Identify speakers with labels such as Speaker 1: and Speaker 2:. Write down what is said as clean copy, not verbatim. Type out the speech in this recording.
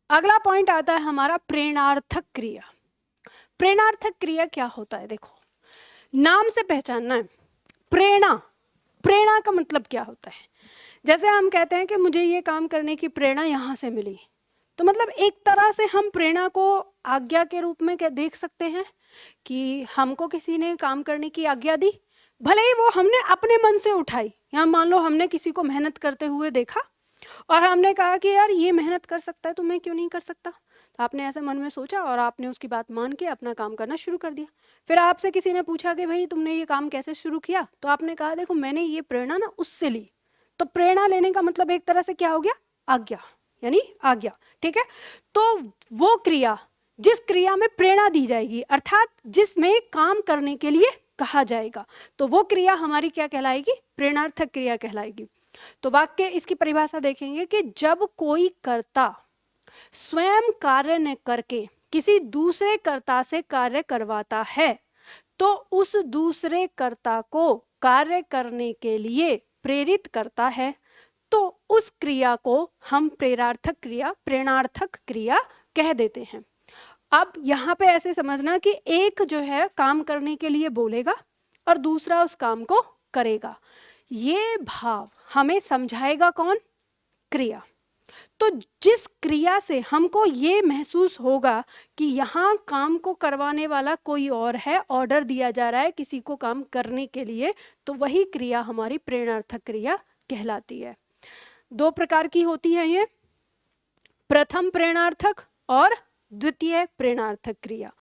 Speaker 1: अगला पॉइंट आता है हमारा प्रेरणार्थक क्रिया। प्रेरणार्थक क्रिया क्या होता है, देखो नाम से पहचानना है। प्रेरणा, प्रेरणा का मतलब क्या होता है? जैसे हम कहते हैं कि मुझे ये काम करने की प्रेरणा यहाँ से मिली, तो मतलब एक तरह से हम प्रेरणा को आज्ञा के रूप में क्या देख सकते हैं कि हमको किसी ने काम करने की आज्ञा दी, भले ही वो हमने अपने मन से उठाई। यहाँ मान लो हमने किसी को मेहनत करते हुए देखा और हमने कहा कि यार ये मेहनत कर सकता है तो मैं क्यों नहीं कर सकता, तो आपने ऐसे मन में सोचा और आपने उसकी बात मान के अपना काम करना शुरू कर दिया। फिर आपसे किसी ने पूछा कि भाई तुमने ये काम कैसे शुरू किया, तो आपने कहा देखो मैंने ये प्रेरणा ना उससे ली। तो प्रेरणा लेने का मतलब एक तरह से क्या हो गया, आज्ञा, यानी आज्ञा, ठीक है। तो वो क्रिया, जिस क्रिया में प्रेरणा दी जाएगी अर्थात जिसमें काम करने के लिए कहा जाएगा, तो वो क्रिया हमारी क्या कहलाएगी, प्रेरणार्थक क्रिया कहलाएगी। तो वाक्य इसकी परिभाषा देखेंगे कि जब कोई कर्ता स्वयं कार्य न करके किसी दूसरे कर्ता से कार्य करवाता है तो उस दूसरे कर्ता को कार्य करने के लिए प्रेरित करता है, तो उस क्रिया को हम प्रेरणार्थक क्रिया, प्रेरणार्थक क्रिया कह देते हैं। अब यहाँ पे ऐसे समझना कि एक जो है काम करने के लिए बोलेगा और दूसरा उस काम को करेगा। ये भाव हमें समझाएगा कौन, क्रिया। तो जिस क्रिया से हमको ये महसूस होगा कि यहाँ काम को करवाने वाला कोई और है, ऑर्डर दिया जा रहा है किसी को काम करने के लिए, तो वही क्रिया हमारी प्रेरणार्थक क्रिया कहलाती है। दो प्रकार की होती है ये, प्रथम प्रेरणार्थक और द्वितीय प्रेरणार्थक क्रिया।